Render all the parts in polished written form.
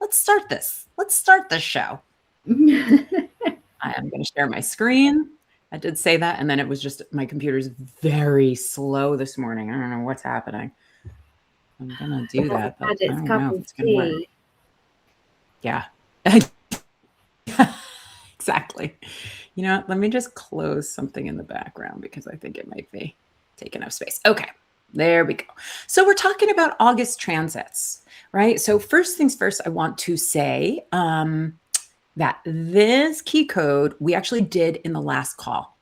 let's start this. Let's start this show. I am going to share my screen. I did say that, and then it was just my computer's very slow this morning. I don't know what's happening. I'm going to do that, but I don't know if it's going to work. Yeah. Exactly. You know, let me just close something in the background because I think it might be taking up space. Okay, there we go. So we're talking about August transits, right? So first things first, I want to say that this key code we actually did in the last call.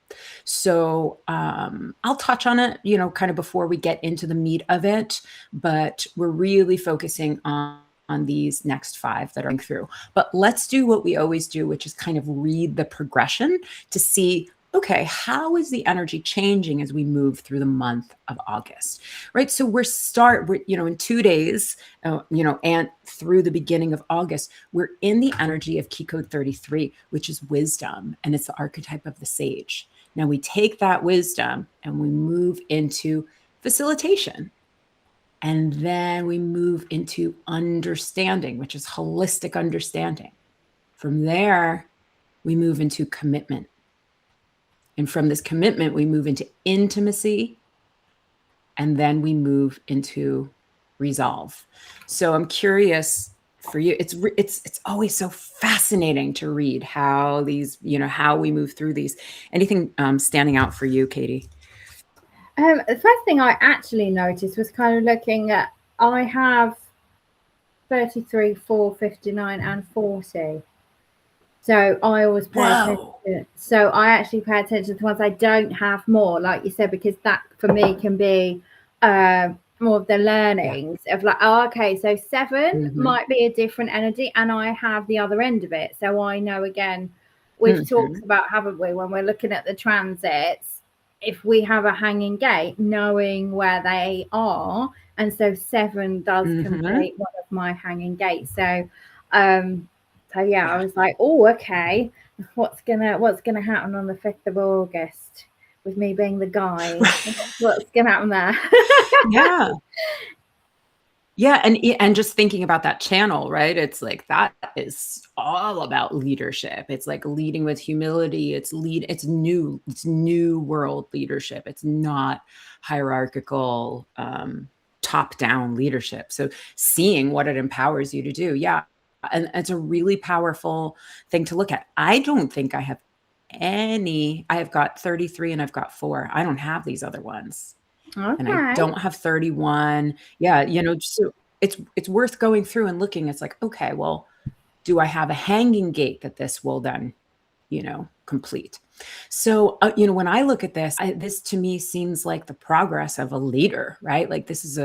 So I'll touch on it, you know, kind of before we get into the meat of it, but we're really focusing on these next 5 that are going through. But let's do what we always do, which is kind of read the progression to see, okay, how is the energy changing as we move through the month of August, right? So we're you know, in 2 days, you know, and through the beginning of August, we're in the energy of key code 33, which is wisdom, and it's the archetype of the sage. Now we take that wisdom and we move into facilitation. And then we move into understanding, which is holistic understanding. From there, we move into commitment. And from this commitment, we move into intimacy. And then we move into resolve. So I'm curious for you, it's always so fascinating to read how these, you know, how we move through these. Anything standing out for you, Katy? The first thing I actually noticed was kind of looking at, I have 33, 4, 59 and 40. So I always pay attention. So I actually pay attention to the ones I don't have more, like you said, because that for me can be more of the learnings of like, oh, okay, so 7 might be a different energy and I have the other end of it. So I know, again, we've talked about, haven't we, when we're looking at the transits, if we have a hanging gate, knowing where they are. And so 7 does complete one of my hanging gates. So yeah, I was like, oh, okay, what's gonna happen on the 5th of August with me being the guide? What's gonna happen there? Yeah, and just thinking about that channel, right? It's like that is all about leadership. It's like leading with humility. It's new world leadership. It's not hierarchical, top-down leadership. So seeing what it empowers you to do, yeah. And it's a really powerful thing to look at. I don't think I have any. I have got 33 and I've got 4. I don't have these other ones. Okay. And I don't have 31. Yeah, you know, so it's worth going through and looking. It's like, okay, well, do I have a hanging gate that this will then, you know, complete? So, you know, when I look at this, this to me seems like the progress of a leader, right? Like this is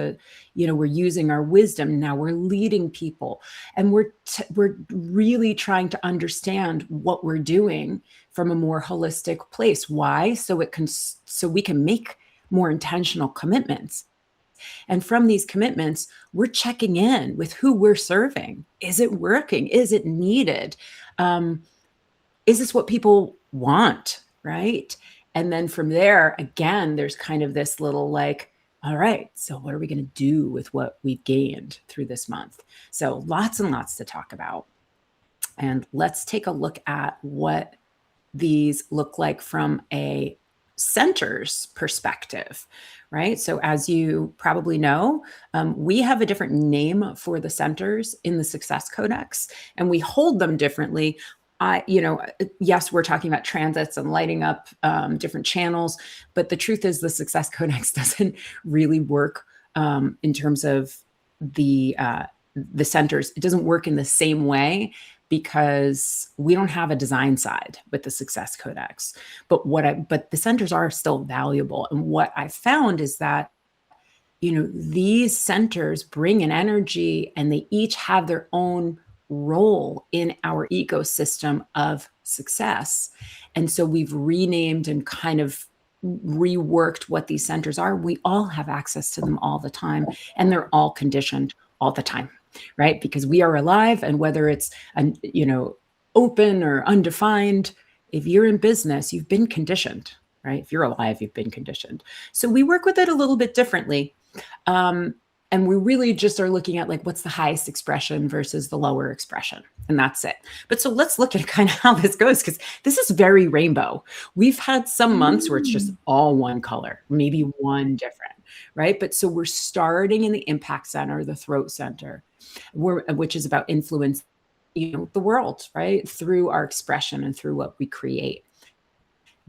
you know, we're using our wisdom now. We're leading people, and we're really trying to understand what we're doing from a more holistic place. Why? So we can make more intentional commitments. And from these commitments, we're checking in with who we're serving. Is it working? Is it needed? Is this what people want? Right? And then from there, again, there's kind of this little like, all right, so what are we going to do with what we've gained through this month? So lots and lots to talk about. And let's take a look at what these look like from a center's perspective, right? So as you probably know, we have a different name for the centers in the Success Codex, and we hold them differently. You know, yes, we're talking about transits and lighting up different channels, but the truth is the Success Codex doesn't really work in terms of the centers. It doesn't work in the same way because we don't have a design side with the Success Codex. But the centers are still valuable. And what I found is that, you know, these centers bring an energy and they each have their own role in our ecosystem of success. And so we've renamed and kind of reworked what these centers are. We all have access to them all the time, and they're all conditioned all the time, right? Because we are alive, and whether it's, you know, open or undefined, if you're in business, you've been conditioned, right? If you're alive, you've been conditioned. So we work with it a little bit differently. And we really just are looking at like what's the highest expression versus the lower expression, and that's it. But so let's look at kind of how this goes, because this is very rainbow. We've had some months where it's just all one color, maybe one different, right? But so we're starting in the impact center, the throat center, which is about influence, the world, right, through our expression and through what we create.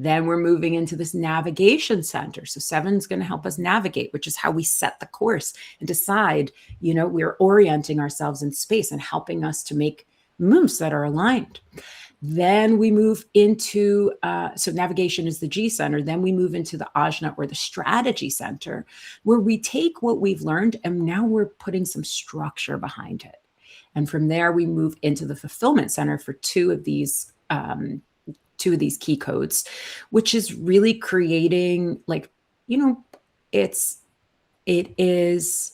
Then we're moving into this navigation center. So 7's going to help us navigate, which is how we set the course and decide, we're orienting ourselves in space and helping us to make moves that are aligned. Then we move into, so navigation is the G center. Then we move into the Ajna, or the strategy center, where we take what we've learned and now we're putting some structure behind it. And from there, we move into the fulfillment center for two of these key codes, which is really creating, like, it is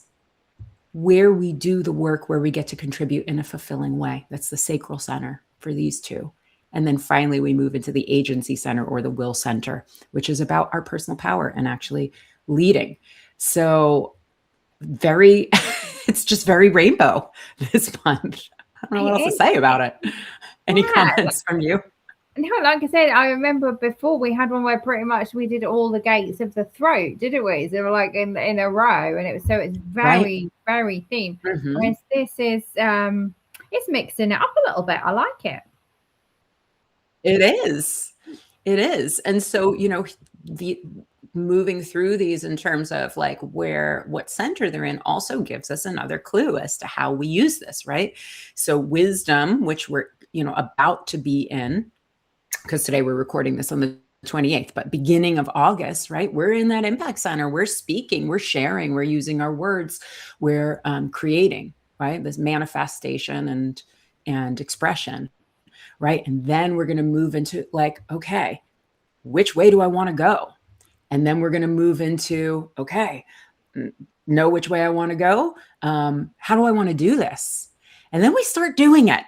where we do the work, where we get to contribute in a fulfilling way. That's the sacral center for these two. And then finally, we move into the agency center, or the will center, which is about our personal power and actually leading. So it's just very rainbow this month. I don't know what else to say about it. Any comments from you? No, like I said, I remember before we had one where pretty much we did all the gates of the throat, didn't we? They were like in a row, and it's very, very themed. Whereas this is it's mixing it up a little bit. I like it. It is. And so, the moving through these in terms of like what center they're in also gives us another clue as to how we use this, right? So wisdom, which we're, about to be in, because today we're recording this on the 28th, but beginning of August, right? We're in that impact center. We're speaking, we're sharing, we're using our words, we're creating, right? This manifestation and expression, right? And then we're going to move into like, okay, which way do I want to go? And then we're going to move into, okay, know which way I want to go. How do I want to do this? And then we start doing it,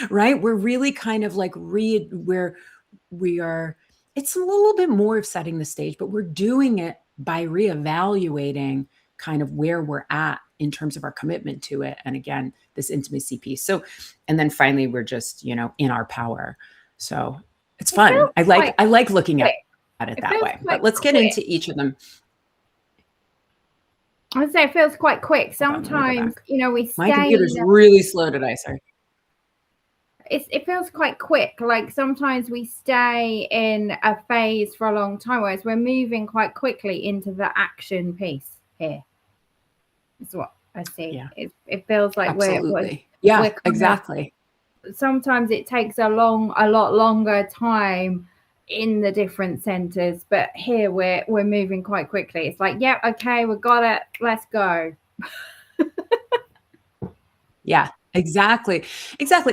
right? We're really kind of like where we are, it's a little bit more of setting the stage, but we're doing it by reevaluating kind of where we're at in terms of our commitment to it. And again, this intimacy piece. So, and then finally, we're just, in our power. So it's fun. I like looking at it that way, but let's get into each of them. I'd say it feels quite quick. Sometimes, we stay. My computer's really slow today. Sorry. It feels quite quick. Like sometimes we stay in a phase for a long time, whereas we're moving quite quickly into the action piece here. That's what I see. Yeah. It feels like we're exactly. Sometimes it takes a lot longer time in the different centers, but here we're moving quite quickly. It's like, yeah, okay, we got it, let's go. Yeah, exactly.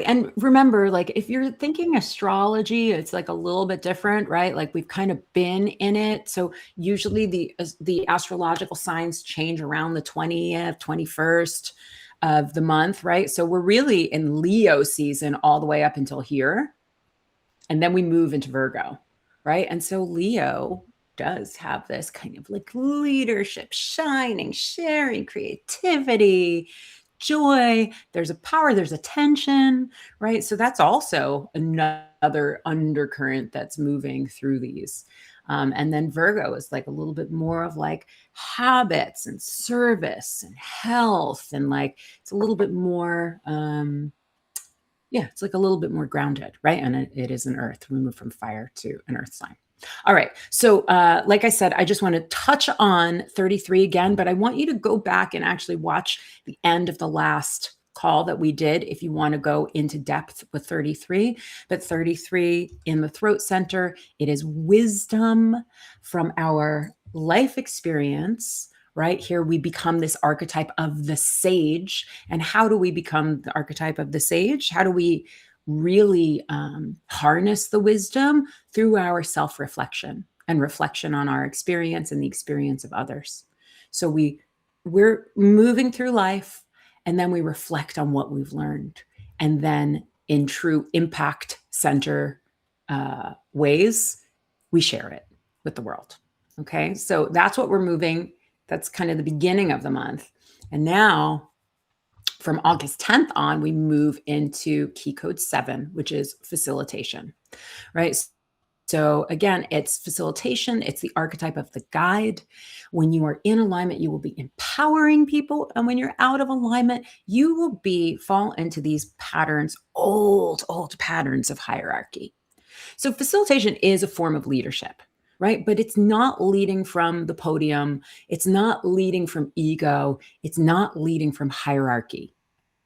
And remember, like, if you're thinking astrology, it's like a little bit different, right? Like we've kind of been in it. So usually the astrological signs change around the 20th, 21st of the month, right? So we're really in Leo season all the way up until here. And then we move into Virgo, right? And so Leo does have this kind of like leadership, shining, sharing, creativity, joy. There's a power, there's a tension, right? So that's also another undercurrent that's moving through these. And then Virgo is like a little bit more of like habits and service and health. And like, it's a little bit more, it's like a little bit more grounded, right? And it is an earth. We move from fire to an earth sign. All right. So like I said, I just want to touch on 33 again, but I want you to go back and actually watch the end of the last call that we did if you want to go into depth with 33. But 33 in the throat center, it is wisdom from our life experience. Right here, we become this archetype of the sage. And how do we become the archetype of the sage? How do we really harness the wisdom? Through our self-reflection and reflection on our experience and the experience of others. So we're moving through life, and then we reflect on what we've learned. And then in true impact center ways, we share it with the world. Okay, so that's what we're moving. That's kind of the beginning of the month. And now from August 10th on, we move into key code 7, which is facilitation, right? So again, it's facilitation. It's the archetype of the guide. When you are in alignment, you will be empowering people. And when you're out of alignment, you will fall into these patterns, old patterns of hierarchy. So facilitation is a form of leadership, right? But it's not leading from the podium. It's not leading from ego. It's not leading from hierarchy.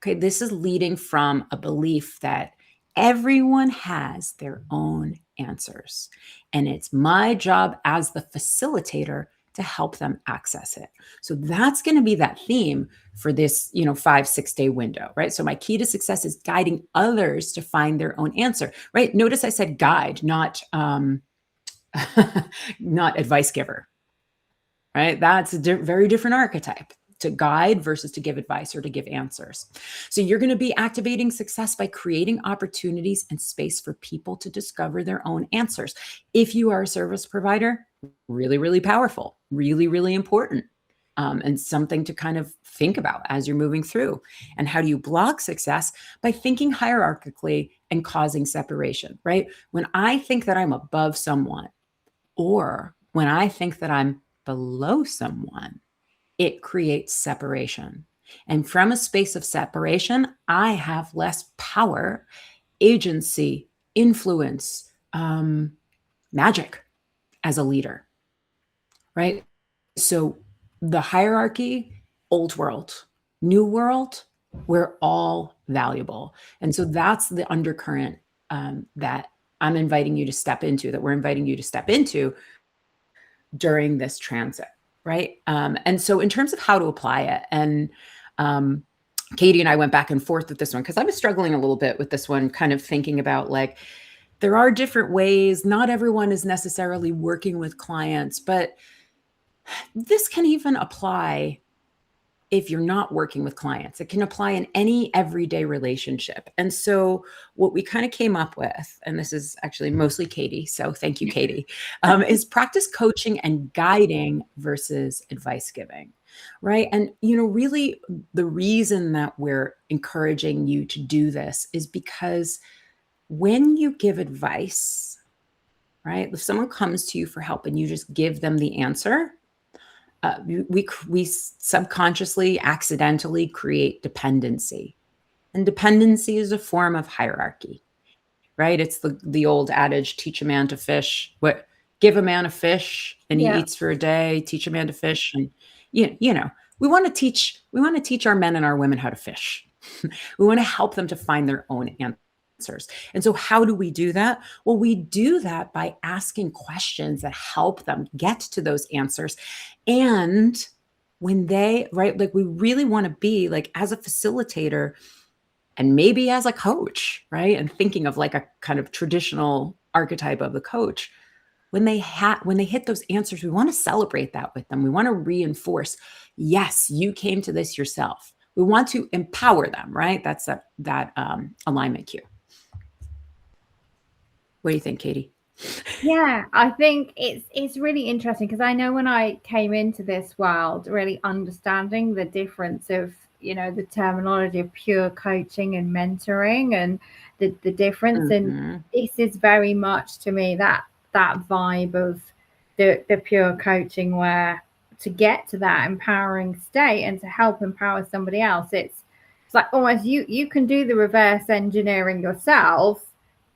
Okay, this is leading from a belief that everyone has their own answers. And it's my job as the facilitator to help them access it. So that's going to be that theme for this, 5-6 day window, right? So my key to success is guiding others to find their own answer, right? Notice I said guide, not not advice giver, right? That's a very different archetype, to guide versus to give advice or to give answers. So you're going to be activating success by creating opportunities and space for people to discover their own answers. If you are a service provider, really, really powerful, really, really important. And something to kind of think about as you're moving through. And how do you block success? By thinking hierarchically and causing separation, right? When I think that I'm above someone, or when I think that I'm below someone, it creates separation. And from a space of separation, I have less power, agency, influence, magic as a leader, right? So the hierarchy, old world, new world, we're all valuable. And so that's the undercurrent that I'm inviting you to step into, that we're inviting you to step into during this transit. Right. And so in terms of how to apply it, and Katy and I went back and forth with this one because I was struggling a little bit with this one, kind of thinking about like, there are different ways. Not everyone is necessarily working with clients, but this can even apply if you're not working with clients. It can apply in any everyday relationship. And so what we kind of came up with, and this is actually mostly Katy, so thank you, Katy, is practice coaching and guiding versus advice giving, right? And, really the reason that we're encouraging you to do this is because when you give advice, right, if someone comes to you for help and you just give them the answer, we subconsciously, accidentally create dependency. And dependency is a form of hierarchy, right? It's the old adage, teach a man to fish. Give a man a fish and he eats for a day, teach a man to fish. And, we want to teach our men and our women how to fish. We want to help them to find their own answers. And so how do we do that? Well, we do that by asking questions that help them get to those answers. And when like we really want to be like, as a facilitator and maybe as a coach, right? And thinking of like a kind of traditional archetype of the coach, when they hit those answers, we want to celebrate that with them. We want to reinforce, yes, you came to this yourself. We want to empower them, right? That's that alignment cue. What do you think, Katy? Yeah, I think it's really interesting because I know when I came into this world, really understanding the difference of, the terminology of pure coaching and mentoring and the difference. And this is very much to me that vibe of the pure coaching, where to get to that empowering state and to help empower somebody else, it's like almost you can do the reverse engineering yourself.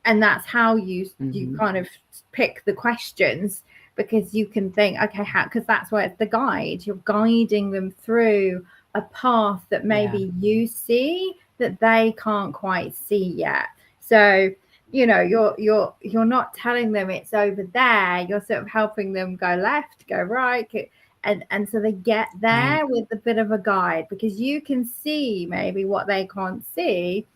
And that's how you kind of pick the questions, because you can think, okay, because that's where it's the guide. You're guiding them through a path that maybe you see that they can't quite see yet. So, you're not telling them it's over there. You're sort of helping them go left, go right. And so they get there with a bit of a guide, because you can see maybe what they can't see.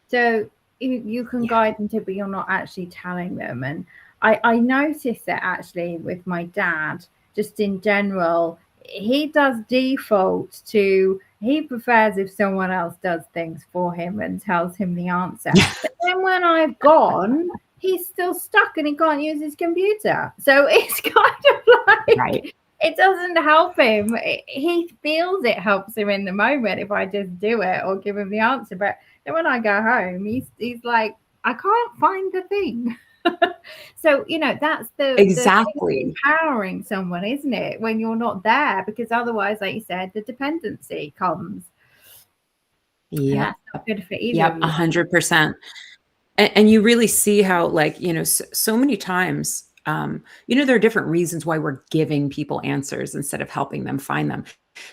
So you can guide them to, but you're not actually telling them. And I noticed that actually with my dad, just in general, he does default to, he prefers if someone else does things for him and tells him the answer. But then when I've gone, he's still stuck and he can't use his computer. So it's kind of like, it doesn't help him. He feels it helps him in the moment if I just do it or give him the answer. But then when I go home, he's like, I can't find the thing. So that's the thing of Exactly. empowering someone, isn't it? When you're not there, because otherwise, like you said, the dependency comes, and Yep. that's not good for either of Yep. you. 100%. And you really see how, like, so many times, there are different reasons why we're giving people answers instead of helping them find them.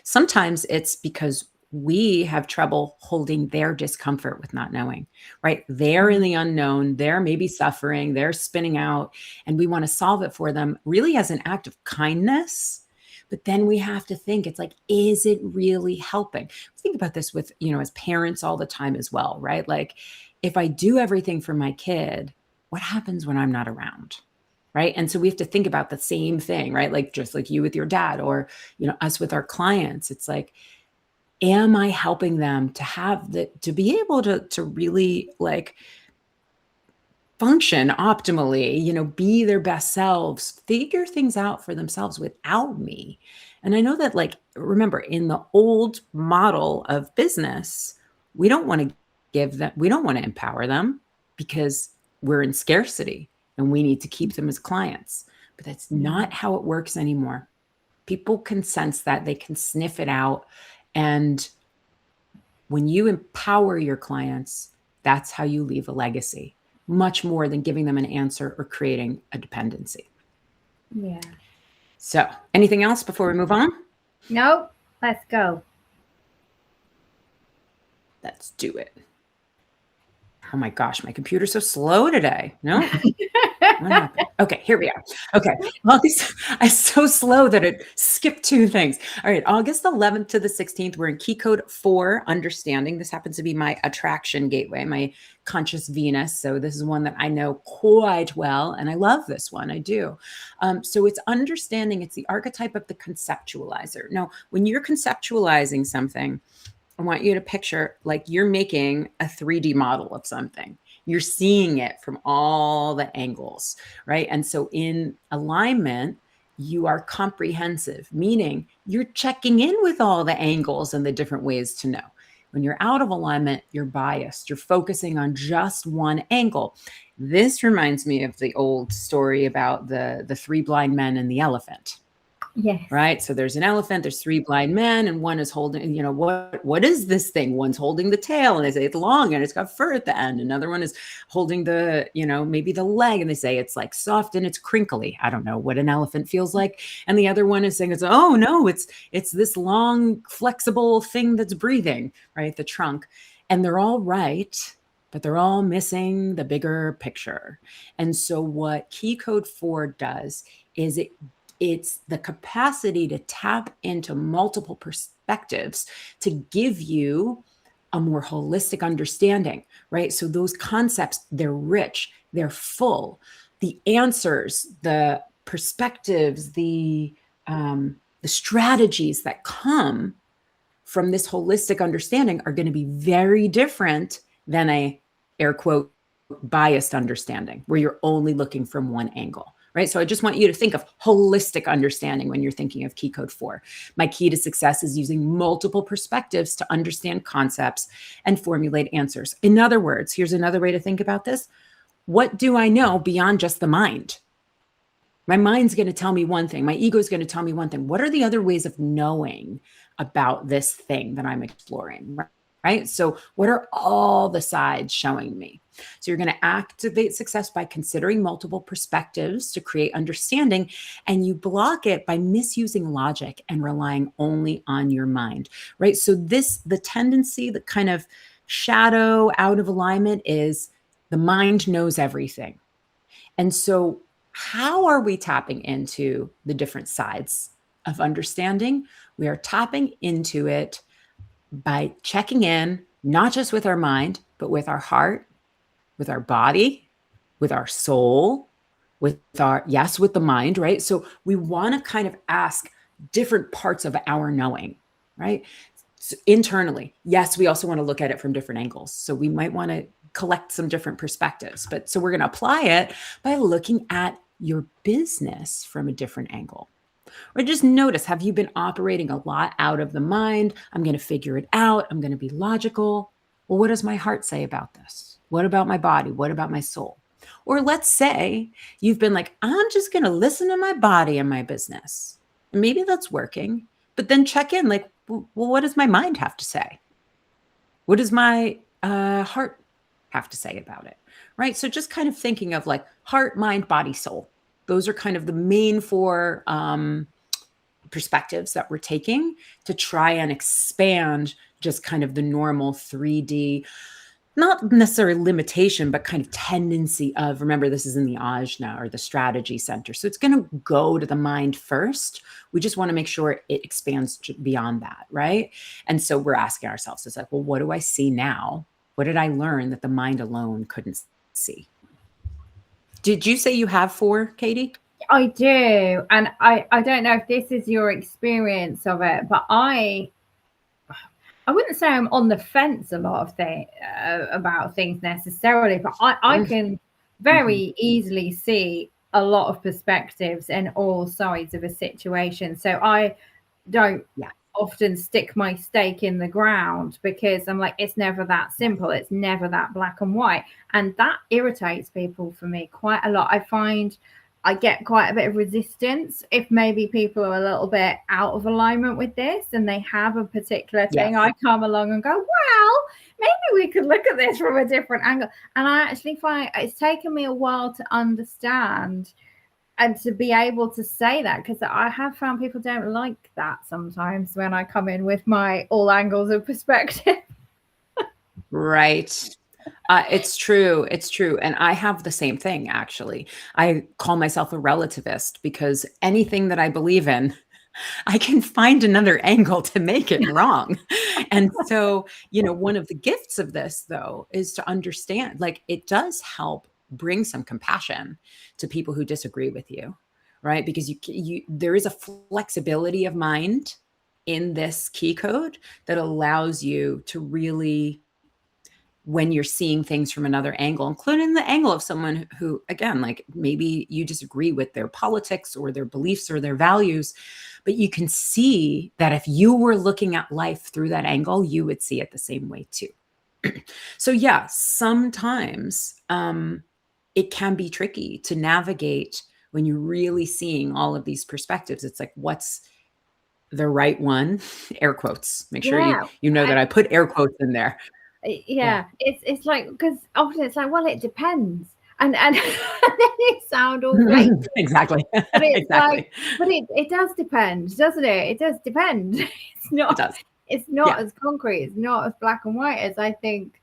Sometimes it's because we have trouble holding their discomfort with not knowing, right? They're in the unknown, they're maybe suffering, they're spinning out, and we want to solve it for them really as an act of kindness. But then we have to think, it's like, is it really helping? Think about this with, as parents all the time as well, right? Like, if I do everything for my kid, what happens when I'm not around? Right. And so we have to think about the same thing, right? Like, just like you with your dad, or, us with our clients. It's like, am I helping them to be able to really, like, function optimally, be their best selves, figure things out for themselves without me? And I know that, like, remember, in the old model of business, we don't want to we don't want to empower them because we're in scarcity and we need to keep them as clients. But that's not how it works anymore. People can sense that, they can sniff it out. And when you empower your clients, that's how you leave a legacy, much more than giving them an answer or creating a dependency. Yeah. So, anything else before we move on? Nope. Let's go. Let's do it. Oh my gosh, my computer's so slow today. No? What happened? Okay, here we are. Okay. Well, I'm so slow that it skipped two things. All right. August 11th to the 16th, we're in key code 4, understanding. This happens to be my attraction gateway, my conscious Venus. So this is one that I know quite well. And I love this one. I do. So it's understanding. It's the archetype of the conceptualizer. Now, when you're conceptualizing something, I want you to picture like you're making a 3D model of something. You're seeing it from all the angles, right? And so in alignment, you are comprehensive, meaning you're checking in with all the angles and the different ways to know. When you're out of alignment, you're biased. You're focusing on just one angle. This reminds me of the old story about the three blind men and the elephant. Yes. Right. So there's an elephant, there's 3 blind men, and one is holding, what is this thing? One's holding the tail, and they say it's long and it's got fur at the end. Another one is holding the, maybe the leg, and they say it's like soft and it's crinkly. I don't know what an elephant feels like. And the other one is saying, oh no, it's this long, flexible thing that's breathing, right? The trunk. And they're all right, but they're all missing the bigger picture. And so what Key Code 4 does is it's the capacity to tap into multiple perspectives to give you a more holistic understanding, right? So those concepts, they're rich, they're full. The answers, the perspectives, the strategies that come from this holistic understanding are going to be very different than a air quote biased understanding where you're only looking from one angle. Right. So I just want you to think of holistic understanding when you're thinking of Key Code 4. My key to success is using multiple perspectives to understand concepts and formulate answers. In other words, here's another way to think about this. What do I know beyond just the mind? My mind's going to tell me one thing. My ego is going to tell me one thing. What are the other ways of knowing about this thing that I'm exploring? Right? So what are all the sides showing me? So you're going to activate success by considering multiple perspectives to create understanding, and you block it by misusing logic and relying only on your mind, right? So the tendency, the kind of shadow out of alignment is the mind knows everything. And so how are we tapping into the different sides of understanding? We are tapping into it by checking in, not just with our mind, but with our heart, with our body, with our soul, with the mind, right? So we want to kind of ask different parts of our knowing, right? So internally, yes, we also want to look at it from different angles. So we might want to collect some different perspectives, but so we're going to apply it by looking at your business from a different angle. Or just notice, have you been operating a lot out of the mind? I'm going to figure it out. I'm going to be logical. Well, what does my heart say about this? What about my body? What about my soul? Or let's say you've been like, I'm just going to listen to my body and my business. And maybe that's working, but then check in like, well, what does my mind have to say? What does my heart have to say about it? Right. So just kind of thinking of like heart, mind, body, soul. Those are kind of the main four perspectives that we're taking to try and expand just kind of the normal 3D, not necessarily limitation, but kind of tendency of, remember, this is in the ajna or the strategy center. So it's going to go to the mind first. We just want to make sure it expands beyond that. Right. And so we're asking ourselves, it's like, well, what do I see now? What did I learn that the mind alone couldn't see? Did you say you have 4, Katy? I do. And I don't know if this is your experience of it, but I wouldn't say I'm on the fence a lot of about things necessarily, but I can very easily see a lot of perspectives in all sides of a situation. So I don't often stick my stake in the ground because I'm like, it's never that simple. It's never that black and white. And that irritates people for me quite a lot. I find I get quite a bit of resistance if maybe people are a little bit out of alignment with this and they have a particular thing. Yes. I come along and go, well, maybe we could look at this from a different angle. And I actually find it's taken me a while to understand and to be able to say that, because I have found people don't like that sometimes when I come in with my all angles of perspective. Right. It's true. It's true. And I have the same thing, actually. I call myself a relativist because anything that I believe in, I can find another angle to make it wrong. And so, one of the gifts of this, though, is to understand, like, it does help bring some compassion to people who disagree with you, right? Because there is a flexibility of mind in this key code that allows you to really, when you're seeing things from another angle, including the angle of someone who, again, like maybe you disagree with their politics or their beliefs or their values, but you can see that if you were looking at life through that angle, you would see it the same way too. So yeah, sometimes it can be tricky to navigate when you're really seeing all of these perspectives. It's like, what's the right one? Air quotes. Make sure you know that I put air quotes in there. Yeah. It's like, because often it's like, well, it depends, and then it sound all right. Exactly. But it's exactly. Like, but it does depend, doesn't it? It does depend. It's not. It does. It's not as concrete. It's not as black and white as I think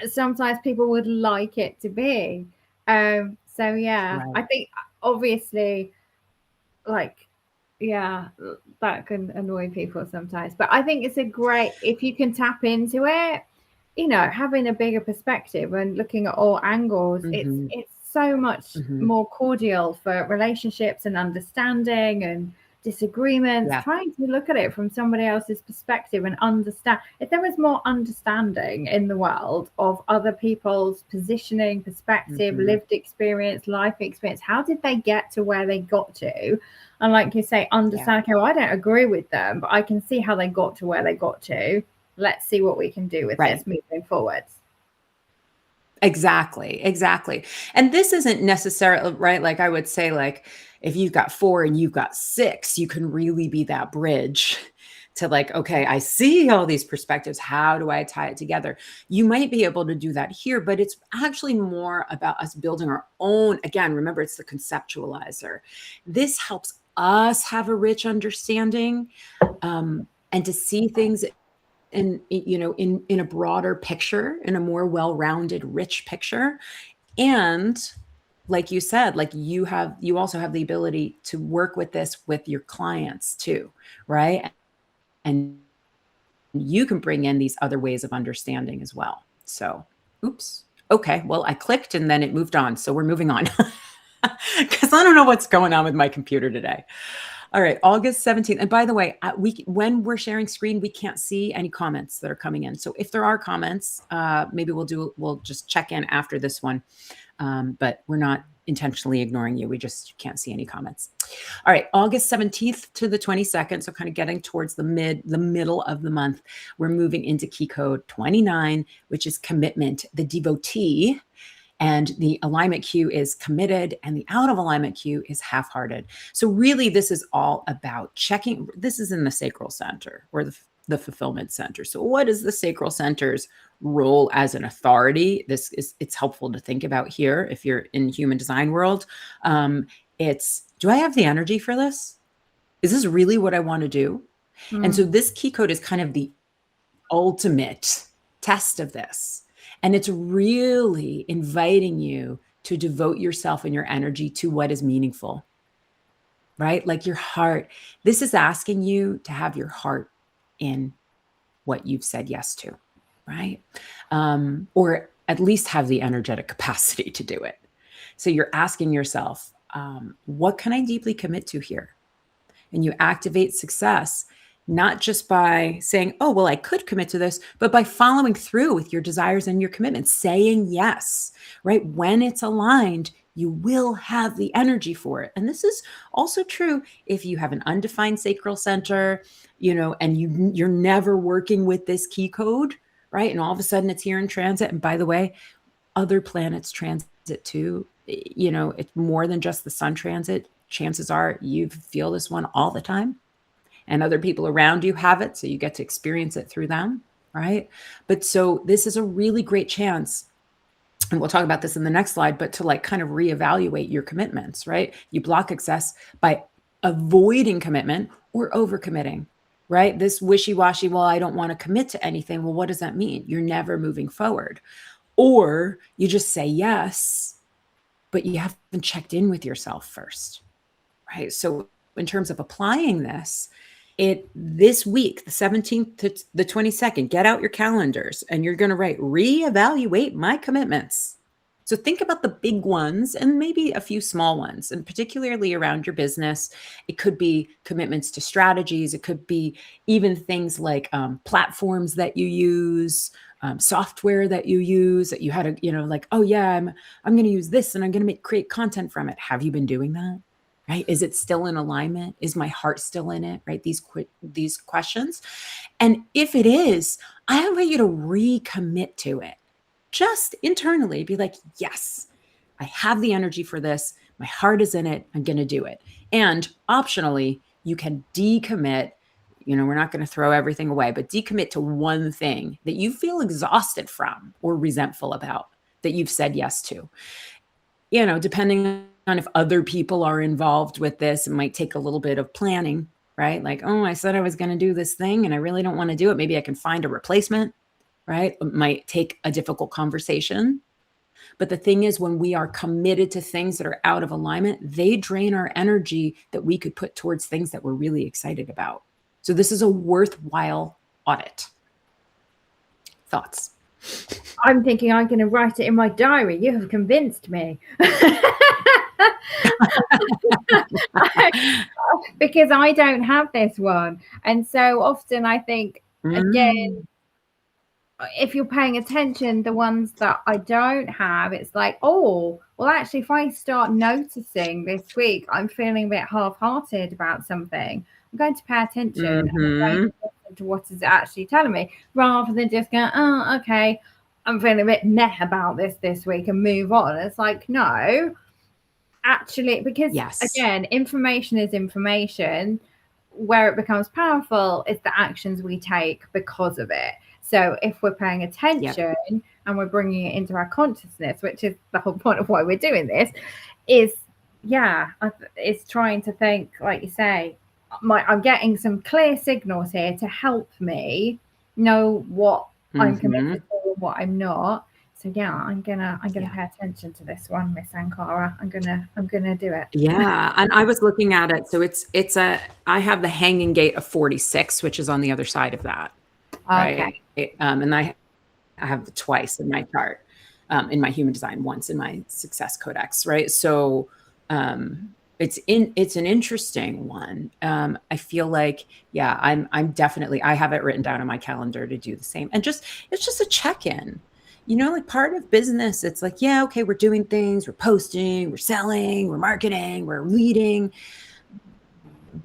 sometimes people would like it to be. So yeah, right. I think obviously, like, that can annoy people sometimes. But I think it's a great, if you can tap into it, having a bigger perspective and looking at all angles, it's so much more cordial for relationships and understanding and disagreements. Trying to look at it from somebody else's perspective and understand. If there was more understanding in the world of other people's positioning, perspective, lived experience, life experience, how did they get to where they got to? And like you say, understand, okay, well, I don't agree with them, but I can see how they got to where they got to. Let's see what we can do with this moving forwards. Exactly. And this isn't necessarily, right? Like I would say, like, if you've got 4 and you've got 6, you can really be that bridge to like, okay, I see all these perspectives. How do I tie it together? You might be able to do that here, but it's actually more about us building our own. Again, remember, it's the conceptualizer. This helps us have a rich understanding and to see things in a broader picture, in a more well-rounded, rich picture. And like you said, like you also have the ability to work with this with your clients too, right? And you can bring in these other ways of understanding as well. So, oops. Okay, well, I clicked and then it moved on. So we're moving on because I don't know what's going on with my computer today. All right, August 17th. And by the way, when we're sharing screen, we can't see any comments that are coming in. So if there are comments, maybe we'll just check in after this one. But we're not intentionally ignoring you. We just can't see any comments. All right, August 17th to the 22nd. So kind of getting towards the middle of the month, we're moving into key code 29, which is commitment, the devotee. And the alignment cue is committed, and the out of alignment cue is half-hearted. So really, this is all about checking. This is in the sacral center, or the fulfillment center. So what is the sacral center's role as an authority? It's helpful to think about here if you're in human design world. It's, do I have the energy for this? Is this really what I want to do? And so this key code is kind of the ultimate test of this. And it's really inviting you to devote yourself and your energy to what is meaningful, right? Like your heart. This is asking you to have your heart in what you've said yes to, right? Or at least have the energetic capacity to do it. So you're asking yourself, what can I deeply commit to here? And you activate success, not just by saying, oh, well, I could commit to this, but by following through with your desires and your commitments, saying yes, right? When it's aligned, you will have the energy for it. And this is also true if you have an undefined sacral center, and you're never working with this key code, right? And all of a sudden it's here in transit. And by the way, other planets transit too. It's more than just the sun transit. Chances are you feel this one all the time. And other people around you have it, so you get to experience it through them, right? But so this is a really great chance, and we'll talk about this in the next slide, but to kind of reevaluate your commitments, right? You block success by avoiding commitment or overcommitting, right? This wishy-washy, well, I don't want to commit to anything. Well, what does that mean? You're never moving forward. Or you just say yes, but you haven't checked in with yourself first, right? So in terms of applying this week, the 17th to the 22nd, get out your calendars and you're going to write, reevaluate my commitments. So think about the big ones and maybe a few small ones, and particularly around your business. It could be commitments to strategies. It could be even things like platforms that you use, software that you use, that you had oh yeah, I'm going to use this and I'm going to create content from it. Have you been doing that? Right? Is it still in alignment? Is my heart still in it? Right? These questions. And if it is, I invite you to recommit to it. Just internally be like, yes, I have the energy for this. My heart is in it. I'm going to do it. And optionally, you can decommit. We're not going to throw everything away, but decommit to one thing that you feel exhausted from or resentful about that you've said yes to. Depending on if other people are involved with this, it might take a little bit of planning, right? Like, oh, I said I was going to do this thing and I really don't want to do it. Maybe I can find a replacement, right? It might take a difficult conversation. But the thing is, when we are committed to things that are out of alignment, they drain our energy that we could put towards things that we're really excited about. So this is a worthwhile audit. Thoughts? I'm thinking I'm going to write it in my diary. You have convinced me. Because I don't have this one. And so often I think, again, if you're paying attention, the ones that I don't have, it's like, oh, well, actually, if I start noticing this week, I'm feeling a bit half-hearted about something, I'm going to pay attention and I'm going to listen to what is actually telling me, rather than just go, oh, okay, I'm feeling a bit meh about this week and move on. It's like, no, actually, because again, information is information. Where it becomes powerful is the actions we take because of it. So if we're paying attention and we're bringing it into our consciousness, which is the whole point of why we're doing this, is trying to think, like you say, I'm getting some clear signals here to help me know what I'm committed to and what I'm not. So yeah, I'm gonna pay attention to this one, Miss Ankhara. I'm gonna do it. Yeah, and I was looking at it. So I have the hanging gate of 46, which is on the other side of that. Right. Okay. And I have twice in my chart, in my human design, once in my success codex. Right. So, it's an interesting one. I feel like, yeah, I'm definitely, I have it written down on my calendar to do the same. And just, it's just a check-in. Like part of business, it's like, yeah, okay, we're doing things, we're posting, we're selling, we're marketing, we're leading.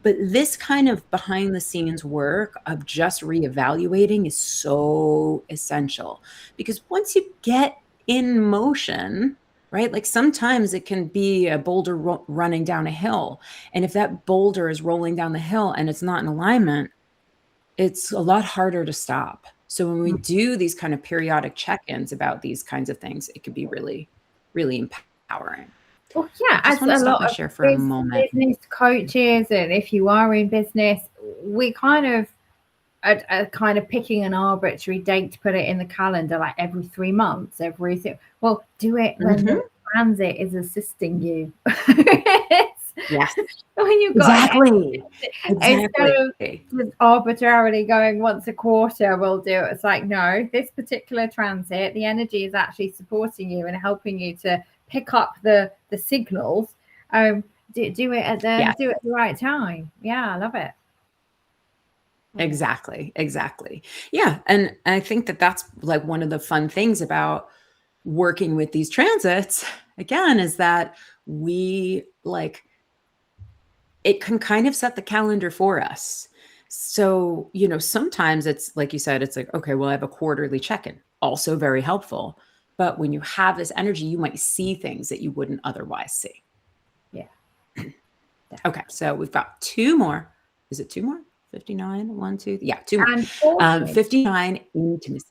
But this kind of behind the scenes work of just reevaluating is so essential, because once you get in motion, right? Like sometimes it can be a boulder running down a hill. And if that boulder is rolling down the hill and it's not in alignment, it's a lot harder to stop. So when we do these kind of periodic check-ins about these kinds of things, it can be really, really empowering. Well, yeah, I just as want to a stop lot my of share for a moment. business coaches, and if you are in business, we kind of are kind of picking an arbitrary date to put it in the calendar, like every 3 months, well, do it when the transit is assisting you. Yes, When you've got exactly. instead of just arbitrarily going once a quarter, we'll do it. It's like, no, this particular transit, the energy is actually supporting you and helping you to pick up the signals. Do it at the right time. Yeah, I love it. Exactly. Yeah. And I think that that's like one of the fun things about working with these transits, again, is that we like, it can kind of set the calendar for us. So, sometimes it's like you said, it's like, okay, well, I have a quarterly check-in, also very helpful. But when you have this energy, you might see things that you wouldn't otherwise see. Yeah. Okay. So we've got two more. Is it two more? 59, 1, 2, yeah, two more. And 40. 59, intimacy.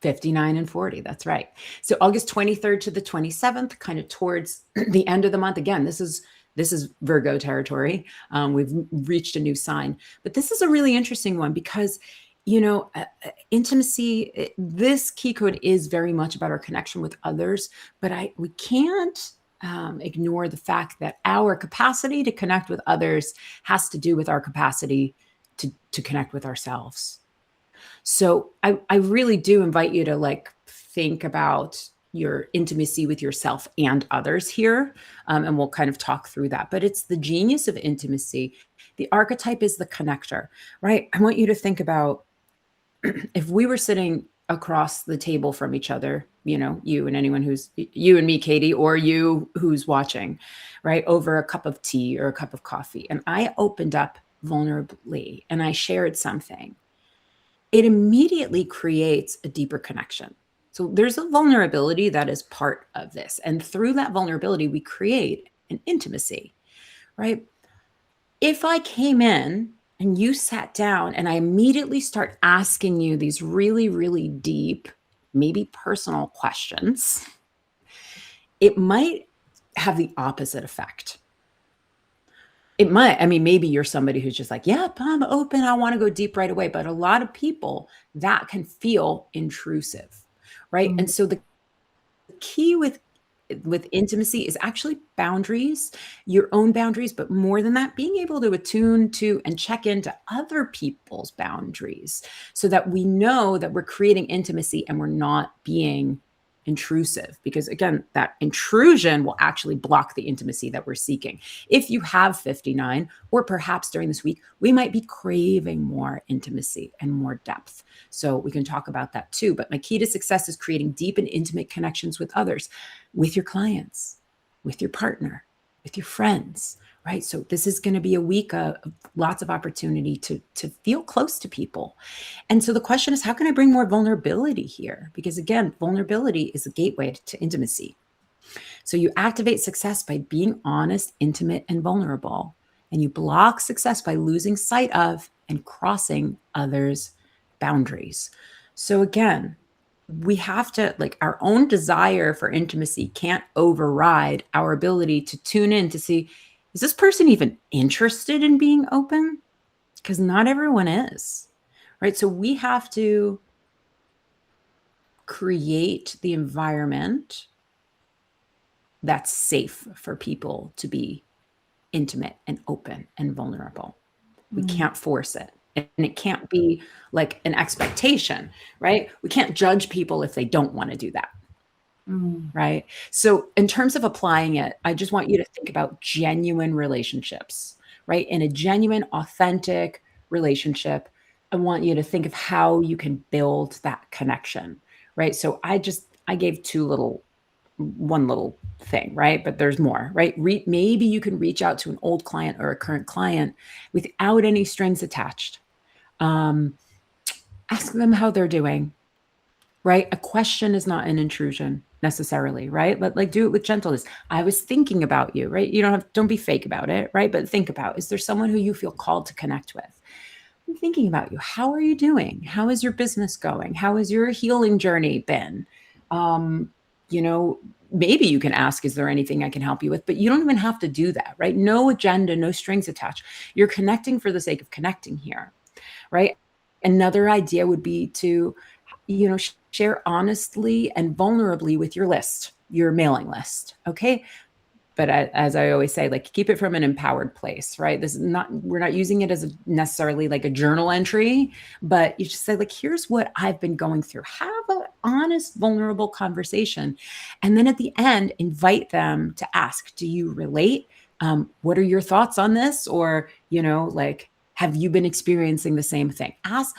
59 and 40. That's right. So August 23rd to the 27th, kind of towards the end of the month. Again, this is Virgo territory. We've reached a new sign, but this is a really interesting one because, intimacy, this key code is very much about our connection with others, but we can't ignore the fact that our capacity to connect with others has to do with our capacity to connect with ourselves. So I really do invite you to like think about your intimacy with yourself and others here. And we'll kind of talk through that. But it's the genius of intimacy. The archetype is the connector, right? I want you to think about if we were sitting across the table from each other, you and anyone you and me, Katy, or you who's watching, right, over a cup of tea or a cup of coffee. And I opened up vulnerably and I shared something. It immediately creates a deeper connection. So there's a vulnerability that is part of this. And through that vulnerability, we create an intimacy, right? If I came in and you sat down and I immediately start asking you these really, really deep, maybe personal questions, it might have the opposite effect. It might, maybe you're somebody who's just like, yep, I'm open, I want to go deep right away. But a lot of people, that can feel intrusive, right? And so the key with intimacy is actually boundaries, your own boundaries, but more than that, being able to attune to and check into other people's boundaries so that we know that we're creating intimacy and we're not being intrusive, because again, that intrusion will actually block the intimacy that we're seeking. If you have 59, or perhaps during this week, we might be craving more intimacy and more depth. So we can talk about that too. But my key to success is creating deep and intimate connections with others, with your clients, with your partner, with your friends, right? So this is going to be a week of lots of opportunity to feel close to people. And so the question is, how can I bring more vulnerability here? Because again, vulnerability is a gateway to intimacy. So you activate success by being honest, intimate, and vulnerable. And you block success by losing sight of and crossing others' boundaries. So again, we have to, like, our own desire for intimacy can't override our ability to tune in to see, is this person even interested in being open? Because not everyone is, right? So we have to create the environment that's safe for people to be intimate and open and vulnerable. We can't force it. And it can't be like an expectation, right? We can't judge people if they don't want to do that. right? So, in terms of applying it, I just want you to think about genuine relationships, right? In a genuine, authentic relationship, I want you to think of how you can build that connection, right? So, I gave one little thing, right? But there's more, right? Maybe you can reach out to an old client or a current client without any strings attached. Um, Ask them how they're doing, right? A question is not an intrusion necessarily, right? But like do it with gentleness. I was thinking about you, right? Don't be fake about it, right? But think about, is there someone who you feel called to connect with? I'm thinking about you. How are you doing? How is your business going? How has your healing journey been? Um, you know, maybe you can ask, is there anything I can help you with? But you don't even have to do that, right? No agenda, no strings attached. You're connecting for the sake of connecting here, right? Another idea would be to, share honestly and vulnerably with your list, your mailing list. Okay. But as I always say, like keep it from an empowered place, right? We're not using it as necessarily like a journal entry, but you just say like, here's what I've been going through. Have an honest, vulnerable conversation. And then at the end, invite them to ask, do you relate? What are your thoughts on this? Or, like, have you been experiencing the same thing? Ask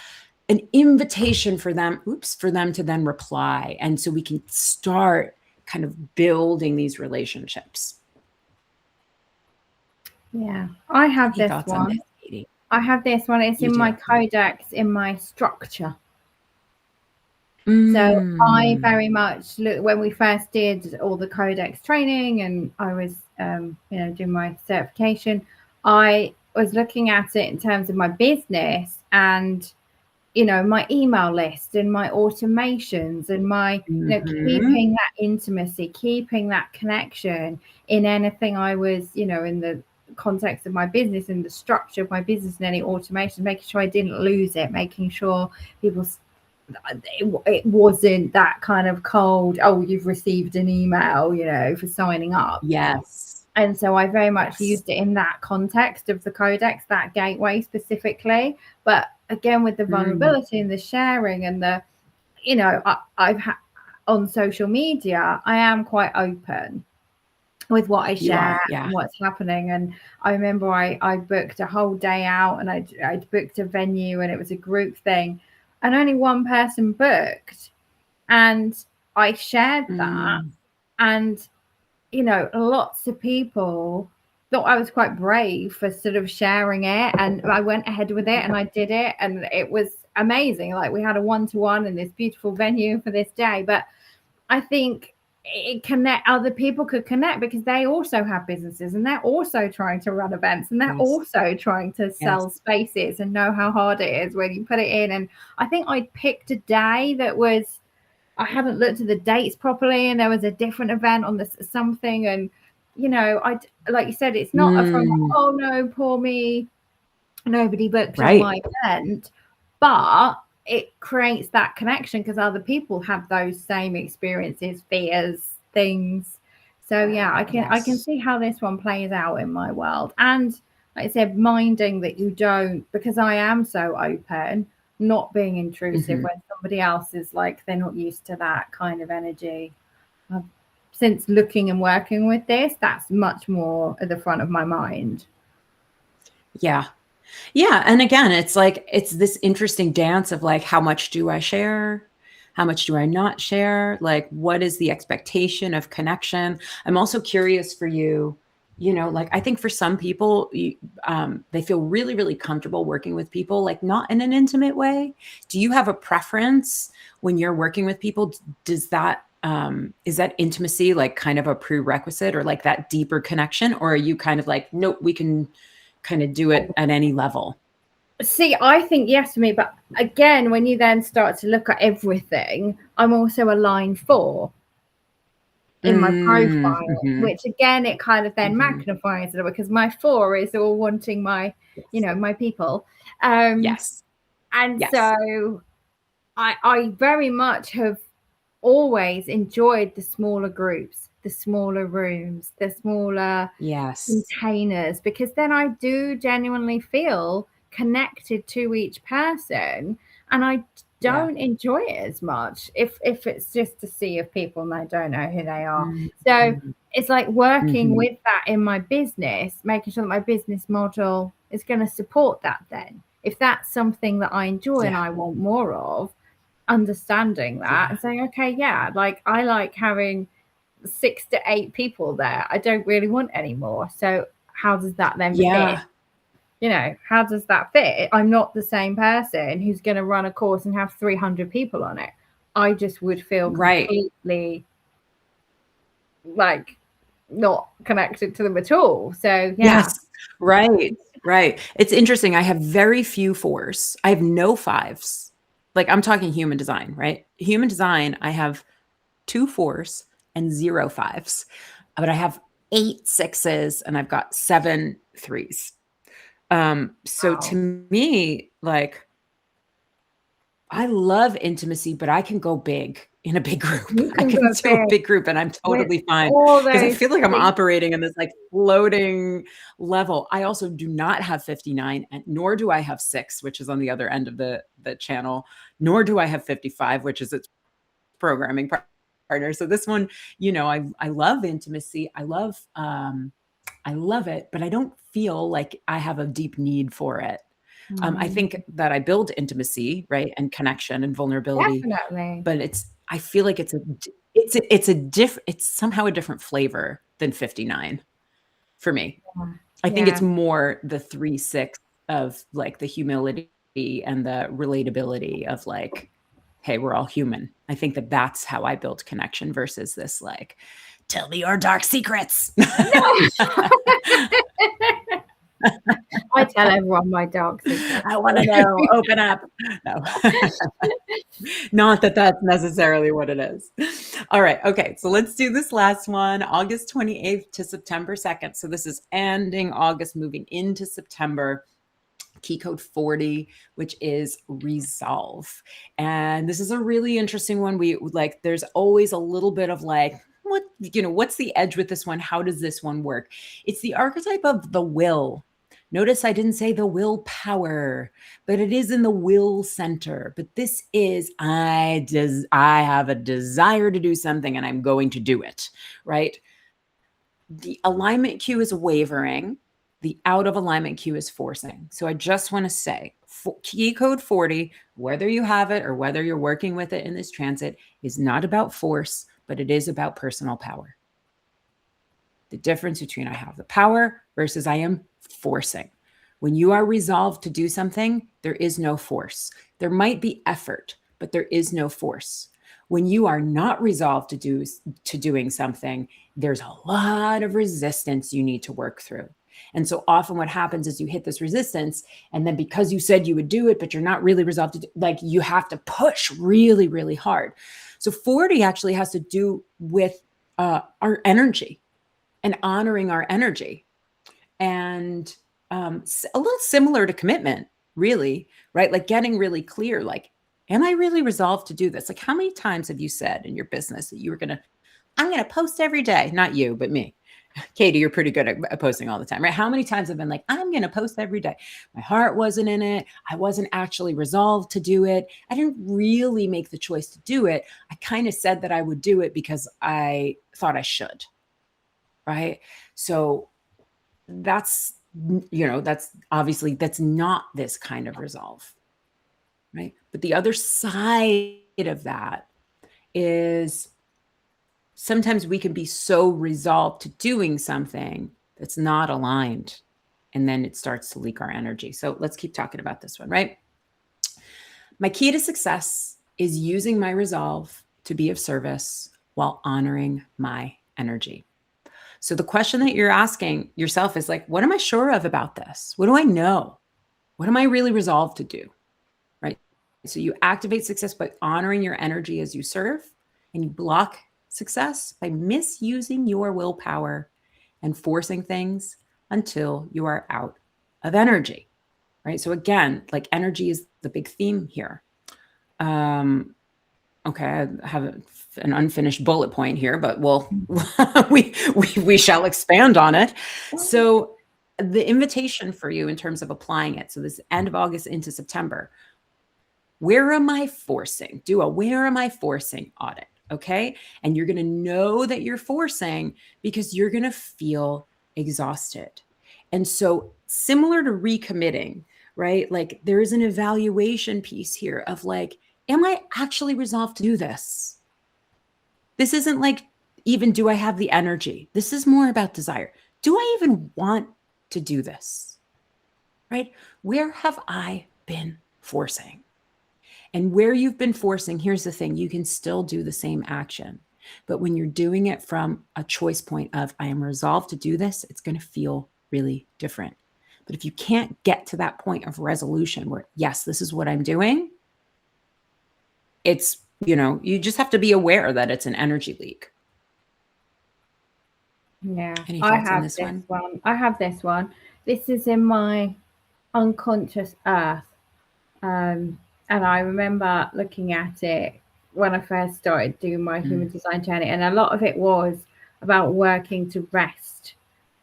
an invitation for them to then reply. And so we can start kind of building these relationships. Yeah, I have Any this thoughts on one. this, Katy? I have this one. It's You in my do. codex, in my structure. So I Mm. very much look, when we first did all the codex training and I was, doing my certification, I was looking at it in terms of my business and, my email list and my automations and my, Mhm. keeping that intimacy, keeping that connection in anything I was, in the context of my business and the structure of my business and any automation, making sure I didn't lose it, making sure people, it wasn't that kind of cold, oh, you've received an email, for signing up. Yes. And so I very much Yes. used it in that context of the codex, that gateway specifically. But again, with the Mm. vulnerability and the sharing and the, I've had on social media, I am quite open with what I You share are, yeah. and what's happening. And I remember I booked a whole day out and I'd booked a venue and it was a group thing and only one person booked. And I shared that Mm. and, lots of people thought I was quite brave for sort of sharing it. And I went ahead with it and I did it. And it was amazing. Like we had a 1-to-1 in this beautiful venue for this day. But I think it connect, other people could connect because they also have businesses and they're also trying to run events and they're Yes. also trying to Yes. sell spaces and know how hard it is when you put it in. And I think I picked a day that was, I hadn't looked at the dates properly and there was a different event on this something. And, I, like you said, it's not a from, Mm. oh no, poor me, nobody booked on Right. my event, but it creates that connection because other people have those same experiences, fears, things. So yeah, I can Yes. see how this one plays out in my world. And like I said, minding that you don't, because I am so open, not being intrusive Mhm. when somebody else is like they're not used to that kind of energy. I've, since looking and working with this, that's much more at the front of my mind. Yeah. Yeah, and again, it's like it's this interesting dance of like, how much do I share? How much do I not share? Like, what is the expectation of connection? I'm also curious for you, like I think for some people, they feel really, really comfortable working with people, like not in an intimate way. Do you have a preference when you're working with people? Does that is that intimacy like kind of a prerequisite or like that deeper connection? Or are you kind of like, nope, we can kind of do it at any level? See, I think yes to me, but again, when you then start to look at everything, I'm also a line 4 in my Mm, profile, mhm, which again, it kind of then mhm. magnifies it because my 4 is all wanting my, Yes. my people. Um, Yes. and Yes. so I very much have always enjoyed the smaller groups, the smaller rooms, the smaller Yes. containers, because then I do genuinely feel connected to each person. And I don't enjoy it as much if it's just a sea of people and I don't know who they are. So Mhm. it's like working Mhm. with that in my business, making sure that my business model is going to support that then. If that's something that I enjoy and Yeah. I want more of, understanding that Yeah. and saying, okay, yeah, like I like having 6 to 8 people there. I don't really want any more. So how does that then fit? Yeah. How does that fit? I'm not the same person who's going to run a course and have 300 people on it. I just would feel Right. completely like not connected to them at all. So yeah. Yes. Right. Right. It's interesting. I have very few fours. I have no fives. Like I'm talking human design, right? Human design, I have 2 fours and 0 fives, but I have 8 sixes and I've got 7 threes. So to Wow. me, like I love intimacy, but I can go big in a big group. You I can can go do a big big group and I'm with totally fine all because I those feel like I'm things. operating in this like floating level. I also do not have 59 and nor do I have 6, which is on the other end of the channel, nor do I have 55, which is its programming partner. So this one, I love intimacy. I love it, but I don't feel like I have a deep need for it. I think that I build intimacy, right, and connection and vulnerability, Definitely. but I feel like it's somehow a different flavor than 59 for me. I think it's Yeah. more the 3-6 of like the humility and the relatability of like, hey, we're all human. I think that that's how I build connection versus this like, tell me your dark secrets. I tell everyone my dark secrets. I want to know. Open up. No, not that that's necessarily what it is. All right. Okay. So let's do this last one, August 28th to September 2nd. So this is ending August, moving into September. Key code 40, which is resolve. And this is a really interesting one. There's always a little bit of like, what's the edge with this one? How does this one work? It's the archetype of the will. Notice I didn't say the willpower, but it is in the will center. But this is, I have a desire to do something and I'm going to do it, right? The alignment cue is wavering. The out of alignment cue is forcing. So I just want to say key code 40, whether you have it or whether you're working with it in this transit, is not about force, but it is about personal power. The difference between I have the power versus I am forcing. When you are resolved to do something, there is no force. There might be effort, but there is no force. When you are not resolved to doing something, there's a lot of resistance you need to work through. And so often what happens is you hit this resistance, and then because you said you would do it, but you're not really resolved to like you have to push really, really hard. So 40 actually has to do with our energy and honoring our energy. And a little similar to commitment, really, right? Like getting really clear, like, am I really resolved to do this? Like, how many times have you said in your business that I'm going to post every day? Not you, but me. Katy, you're pretty good at posting all the time, right? How many times have been like, I'm going to post every day. My heart wasn't in it. I wasn't actually resolved to do it. I didn't really make the choice to do it. I kind of said that I would do it because I thought I should, right? So that's obviously that's not this kind of resolve, right? But the other side of that is sometimes we can be so resolved to doing something that's not aligned, and then it starts to leak our energy. So let's keep talking about this one, right? My key to success is using my resolve to be of service while honoring my energy. So the question that you're asking yourself is like, what am I sure of about this? What do I know? What am I really resolved to do? Right? So you activate success by honoring your energy as you serve, and you block success by misusing your willpower and forcing things until you are out of energy. Right? So again, like energy is the big theme here. Okay, I have an unfinished bullet point here, but we shall expand on it. So the invitation for you in terms of applying it, so this end of August into September, Where am I forcing? Do a where am I forcing audit. Okay. And you're going to know that you're forcing because you're going to feel exhausted. And so, similar to recommitting, right? Like, there is an evaluation piece here of like, am I actually resolved to do this? This isn't like, even do I have the energy? This is more about desire. Do I even want to do this? Right? Where have I been forcing? And where you've been forcing, here's the thing, you can still do the same action. But when you're doing it from a choice point of, I am resolved to do this, it's going to feel really different. But if you can't get to that point of resolution where, yes, this is what I'm doing, it's, you just have to be aware that it's an energy leak. Yeah. Any I thoughts on have this this one? one. I have this one. This is in my unconscious earth. And I remember looking at it when I first started doing my human design journey, and a lot of it was about working to rest.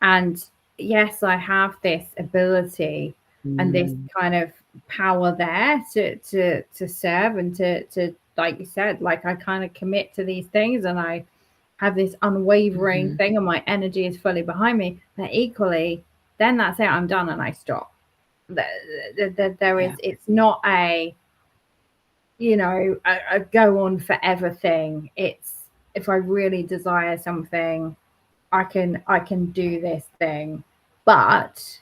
And yes, I have this ability and this kind of power there to serve and to like you said, like I kind of commit to these things and I have this unwavering thing and my energy is fully behind me. But equally, then that's it, I'm done and I stop. There is, it's not a a go on forever thing. It's, if I really desire something, I can do this thing, but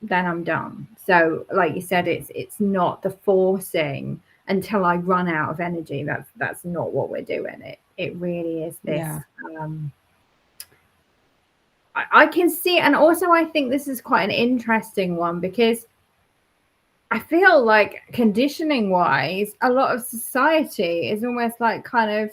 then I'm done. So like you said, it's not the forcing until I run out of energy. That's not what we're doing. It really is this. I can see, and also I think this is quite an interesting one because I feel like conditioning wise, a lot of society is almost like kind of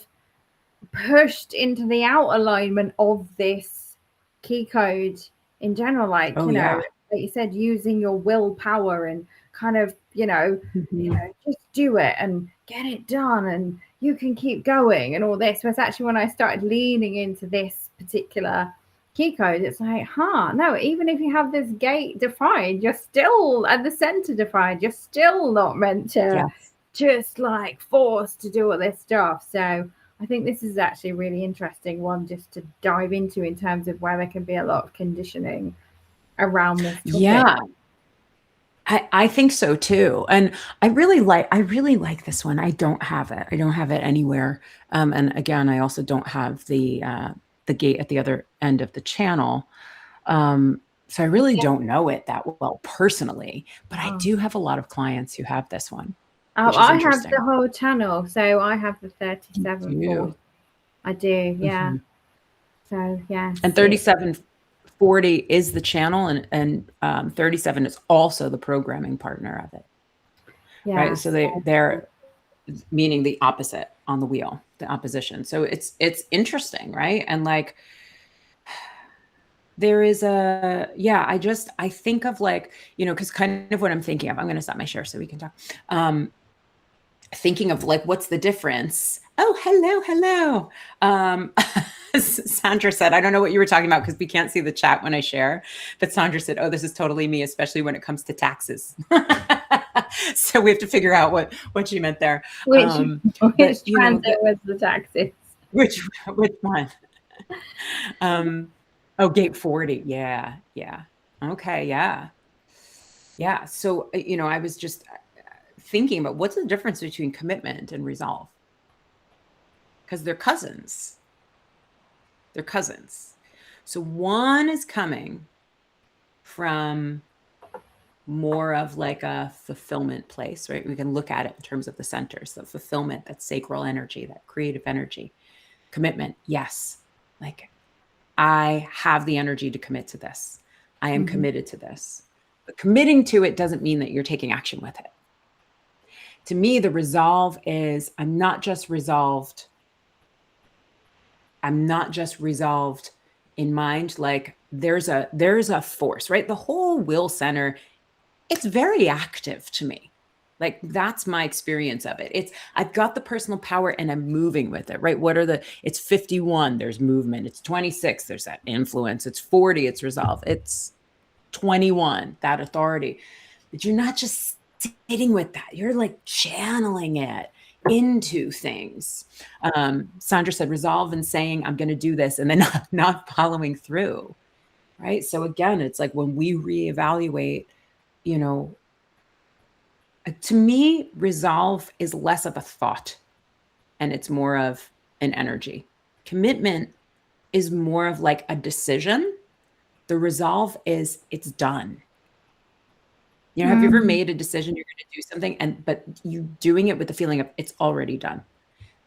pushed into the out alignment of this key code in general, like like you said, using your willpower and kind of just do it and get it done and you can keep going and all this. But actually when I started leaning into this particular key code, it's like, no, even if you have this gate defined, you're still at the center defined, you're still not meant to just like forced to do all this stuff. So I think this is actually a really interesting one just to dive into in terms of where there can be a lot of conditioning around this topic. Yeah. I think so too. And I really like this one. I don't have it. I don't have it anywhere. And again, I also don't have the gate at the other end of the channel. So I really don't know it that well personally, but I do have a lot of clients who have this one. I have the whole channel, so I have the 3740. I do, yeah. So yeah. And 3740 is the channel, and 37 is also the programming partner of it. Yeah. Right. So they're meaning the opposite on the wheel, the opposition. So it's interesting, right? And like there is I think of like, because kind of what I'm thinking of, I'm going to stop my share so we can talk. Thinking of like, what's the difference? Oh, hello. Sandra said, I don't know what you were talking about because we can't see the chat when I share. But Sandra said, oh, this is totally me, especially when it comes to taxes. So we have to figure out what she meant there. Which transit was the taxes? Which one? Gate 40. Yeah. Okay. Yeah. So, I was just thinking about what's the difference between commitment and resolve, because they're cousins. So one is coming from more of like a fulfillment place, right? We can look at it in terms of the centers, the fulfillment, that sacral energy, that creative energy. Commitment, yes, like I have the energy to commit to this. I am committed to this. But committing to it doesn't mean that you're taking action with it. To me, the resolve is I'm not just resolved in mind. Like there's a force, right? The whole will center, it's very active to me. Like that's my experience of it. I've got the personal power and I'm moving with it, right? It's 51, there's movement. It's 26, there's that influence. It's 40, it's resolve. It's 21, that authority. But you're not just sitting with that. You're like channeling it into things. Sandra said resolve and saying, I'm going to do this, and then not following through. Right. So again, it's like when we reevaluate, you know, to me, resolve is less of a thought and it's more of an energy. Commitment is more of like a decision. The resolve is it's done. You know, have you ever made a decision you're going to do something but you doing it with the feeling of it's already done.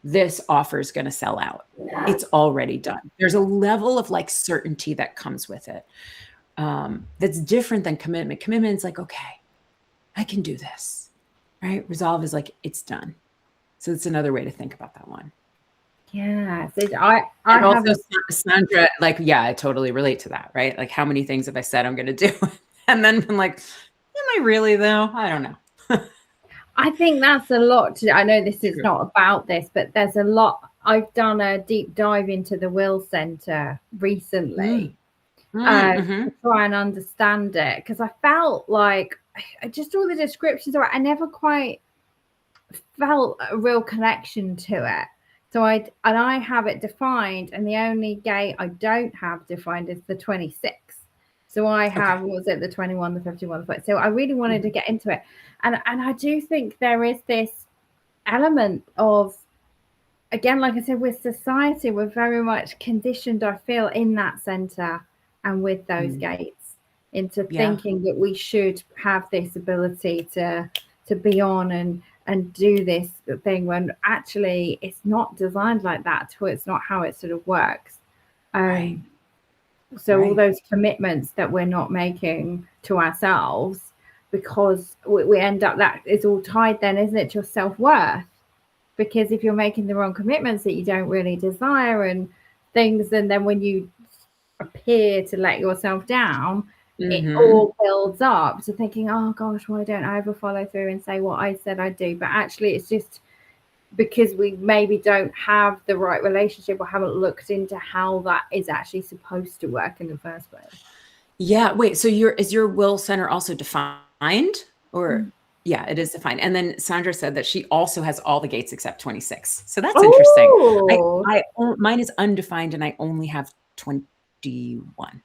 This offer is going to sell out. It's already done. There's a level of like certainty that comes with it. That's different than commitment. Commitment is like, okay, I can do this, right? Resolve is like, it's done. So it's another way to think about that one. Yeah. So and also Sandra, like, yeah, I totally relate to that, right? Like how many things have I said I'm going to do? And then been like, am I really though? I don't know. I think that's a lot I know this is not about this, but there's a lot. I've done a deep dive into the Will Center recently to try and understand it, because I felt like just all the descriptions are, I never quite felt a real connection to it. So I have it defined, and the only gate I don't have defined is the 26. So I have, what was it, the 21, the 51, the 40. So I really wanted to get into it. And I do think there is this element of, again, like I said, with society, we're very much conditioned, I feel, in that center and with those gates into thinking that we should have this ability to be on and do this thing, when actually it's not designed like that. It's not how it sort of works. So all those commitments that we're not making to ourselves, because we end up, that is all tied then, isn't it, to your self-worth? Because if you're making the wrong commitments that you don't really desire and things, and then when you appear to let yourself down, it all builds up to thinking, oh gosh, why don't I ever follow through and say what I said I'd do? But actually it's just because we maybe don't have the right relationship or haven't looked into how that is actually supposed to work in the first place. Yeah. Wait, so is your will center also defined, or yeah, it is defined. And then Sandra said that she also has all the gates except 26. So that's interesting. Mine is undefined and I only have 21.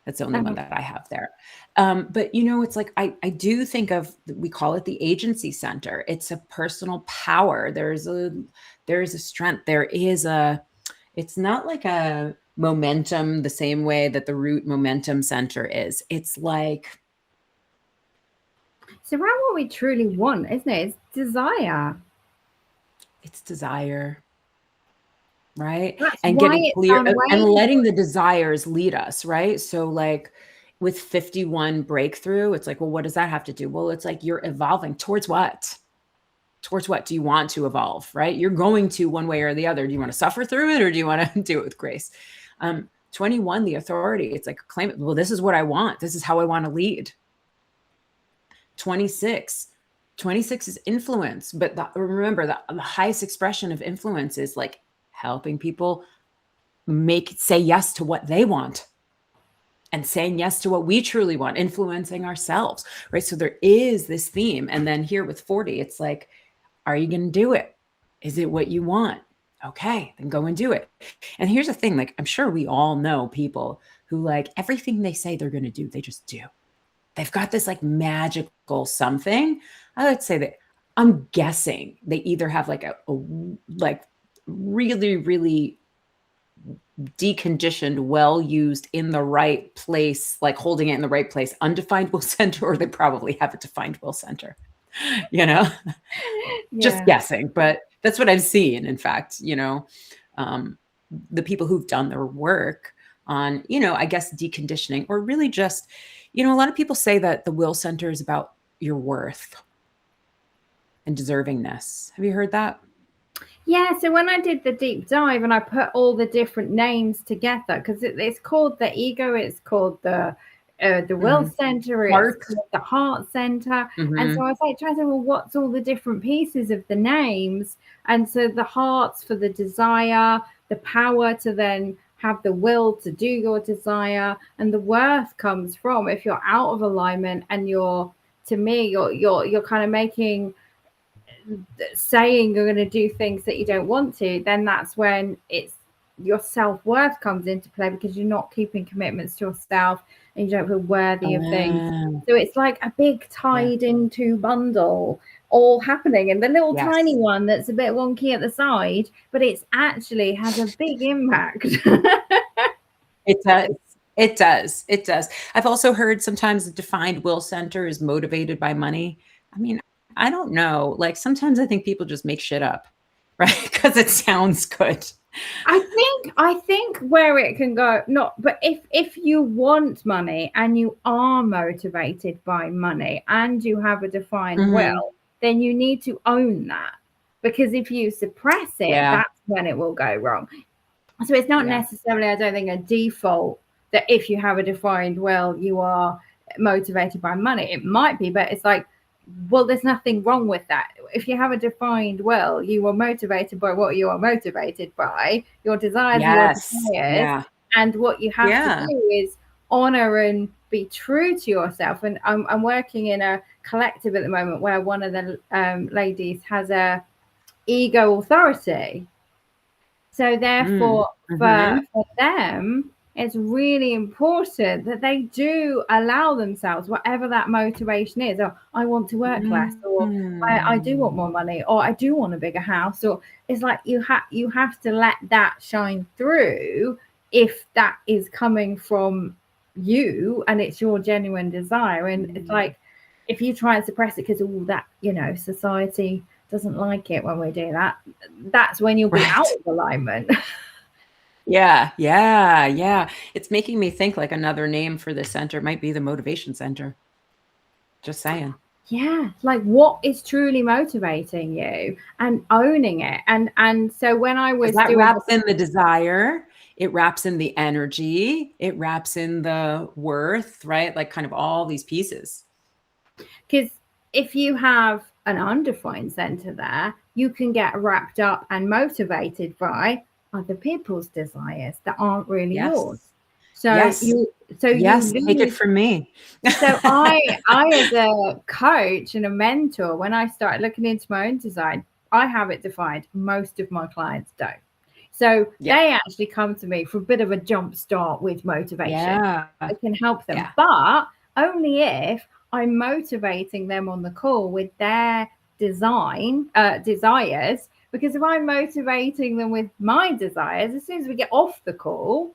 That's the only one that I have there. But you know, it's like, I do think of, we call it the agency center. It's a personal power. There's a strength. It's not like a momentum the same way that the root momentum center is. It's like, it's around what we truly want, isn't it? It's desire. It's desire. Right. That's and getting clear and letting the desires lead us. Right. So like with 51 breakthrough, it's like, well, what does that have to do? Well, it's like you're evolving towards what? Towards what do you want to evolve? Right. You're going to one way or the other. Do you want to suffer through it, or do you want to do it with grace? 21, the authority. It's like, claim it. Well, this is what I want. This is how I want to lead. 26 is influence. But remember, the highest expression of influence is like helping people say yes to what they want and saying yes to what we truly want, influencing ourselves, right? So there is this theme. And then here with 40, it's like, are you going to do it? Is it what you want? Okay, then go and do it. And here's the thing, like, I'm sure we all know people who like everything they say they're going to do, they just do. They've got this like magical something. I would say that I'm guessing they either have like a like really, really deconditioned, well used, in the right place, like holding it in the right place, undefined will center, or they probably have a defined will center, you know. Just guessing, but that's what I've seen. In fact, you know, the people who've done their work on, you know, I guess deconditioning, or really just, you know, a lot of people say that the will center is about your worth and deservingness. Have you heard that? Yeah, so when I did the deep dive and I put all the different names together, because it's called the ego, it's called the will center, it's called the heart center. And so I was like trying to say, well, what's all the different pieces of the names? And so the heart's for the desire, the power to then have the will to do your desire, and the worth comes from if you're out of alignment and you're to me, you're kind of saying you're going to do things that you don't want to, then that's when it's your self-worth comes into play, because you're not keeping commitments to yourself and you don't feel worthy of things. So it's like a big tied into bundle all happening, and the little tiny one that's a bit wonky at the side, but it's actually has a big impact. It does. It does. It does. I've also heard sometimes the defined will center is motivated by money. I mean, I don't know. Like sometimes I think people just make shit up, right? Because it sounds good. I think where it can go, not, but if you want money and you are motivated by money and you have a defined will, then you need to own that, because if you suppress it, that's when it will go wrong. So it's not necessarily, I don't think, a default that if you have a defined will, you are motivated by money. It might be, but it's like, well, there's nothing wrong with that. If you have a defined will, you are motivated by what you are motivated by, your desires, your desires, and what you have to do is honor and be true to yourself. And I'm working in a collective at the moment where one of the ladies has a ego authority. So therefore, for them, it's really important that they do allow themselves whatever that motivation is. Or I want to work less, or I do want more money, or I do want a bigger house. Or it's like you have to let that shine through if that is coming from you and it's your genuine desire. And it's like, if you try and suppress it because all that, society doesn't like it when we do that, that's when you'll be out of alignment. Yeah. It's making me think like another name for this center might be the motivation center. Just saying. Yeah, like what is truly motivating you and owning it. And so when I was that wraps in the desire, it wraps in the energy, it wraps in the worth, right? Like kind of all these pieces. Because if you have an undefined center there, you can get wrapped up and motivated by other people's desires that aren't really yours. So you take it from me. So I as a coach and a mentor, when I started looking into my own design, I have it defined. Most of my clients don't. So they actually come to me for a bit of a jump start with motivation. I can help them, but only if I'm motivating them on the call with their desires. Because if I'm motivating them with my desires, as soon as we get off the call,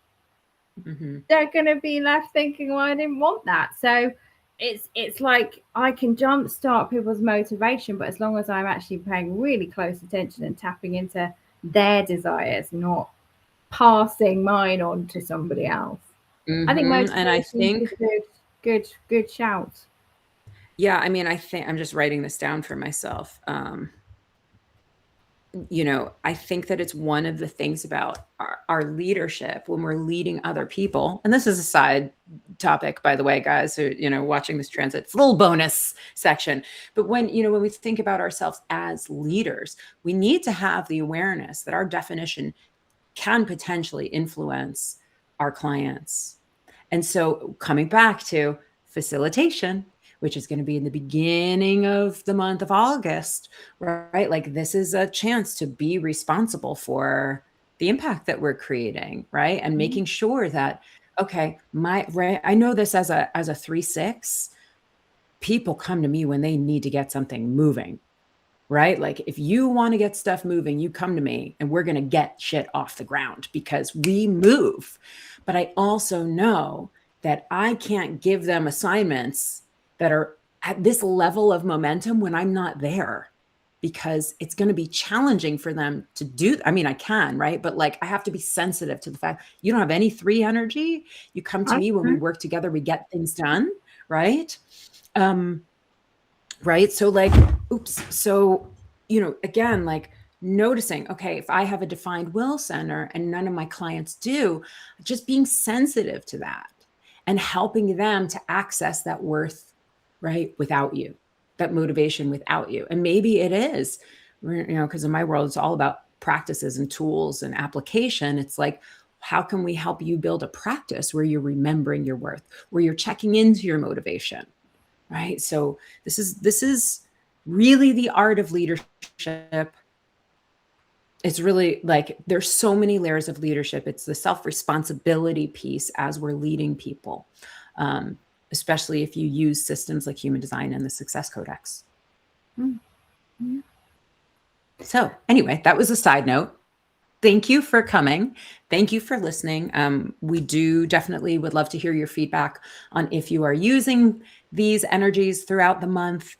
they're going to be left thinking, well, I didn't want that. So it's like I can jumpstart people's motivation, but as long as I'm actually paying really close attention and tapping into their desires, not passing mine on to somebody else. I think motivation is a good shout. Yeah, I mean, I think I'm just writing this down for myself. I think that it's one of the things about our leadership when we're leading other people. And this is a side topic, by the way, guys, who, watching this transit, it's a little bonus section. But when we think about ourselves as leaders, we need to have the awareness that our definition can potentially influence our clients. And so coming back to facilitation, which is going to be in the beginning of the month of August, right? Like this is a chance to be responsible for the impact that we're creating, right? And making sure that, okay, I know this as a 3-6, people come to me when they need to get something moving, right? Like if you want to get stuff moving, you come to me and we're going to get shit off the ground because we move. But I also know that I can't give them assignments that are at this level of momentum when I'm not there, because it's going to be challenging for them to do. I mean, I can, right? But like, I have to be sensitive to the fact you don't have any 3 energy. You come to me when we work together, we get things done. Right. Right. So like, So, again, like noticing, okay, if I have a defined will center and none of my clients do, just being sensitive to that and helping them to access that worth, right, without you, that motivation without you. And maybe it is, because in my world, it's all about practices and tools and application. It's like, how can we help you build a practice where you're remembering your worth, where you're checking into your motivation, right? So this is really the art of leadership. It's really like there's so many layers of leadership. It's the self-responsibility piece as we're leading people, especially if you use systems like human design and the Success Codex. Mm-hmm. So anyway, that was a side note. Thank you for coming. Thank you for listening. We do definitely would love to hear your feedback on if you are using these energies throughout the month.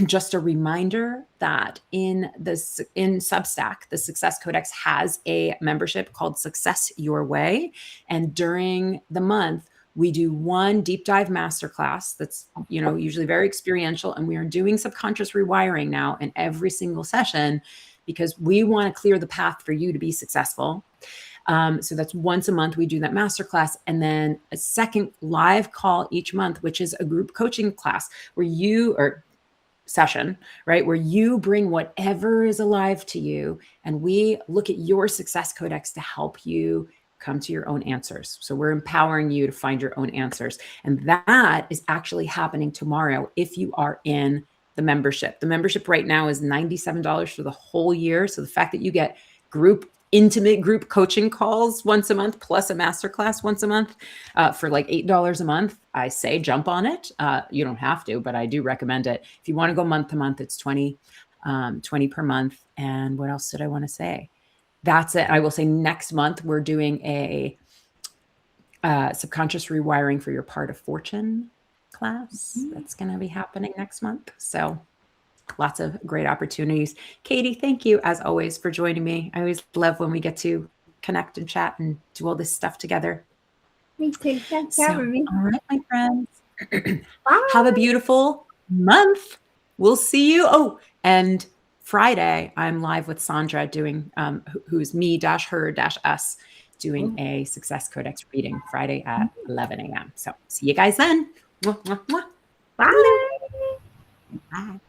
Just a reminder that in Substack, the Success Codex has a membership called Success Your Way. And during the month, we do one deep dive masterclass that's, usually very experiential. And we are doing subconscious rewiring now in every single session, because we want to clear the path for you to be successful. So that's once a month we do that masterclass, and then a second live call each month, which is a group coaching class or session, right? Where you bring whatever is alive to you, and we look at your Success Codex to help you come to your own answers. So we're empowering you to find your own answers. And that is actually happening tomorrow if you are in the membership. The membership right now is $97 for the whole year. So the fact that you get intimate group coaching calls once a month, plus a masterclass once a month, for like $8 a month, I say jump on it. You don't have to, but I do recommend it. If you want to go month to month, it's $20 per month. And what else did I want to say? That's it. I will say next month we're doing a subconscious rewiring for your part of fortune class. That's going to be happening next month. So lots of great opportunities. Katy, thank you as always for joining me. I always love when we get to connect and chat and do all this stuff together. Me too. Thanks for having me. All right, my friends. Have a beautiful month. We'll see you. Oh, and Friday, I'm live with Sandra doing, who's me-her-us, doing a Success Codex reading Friday at 11 a.m. So see you guys then. Mwah, mwah, mwah. Bye. Bye.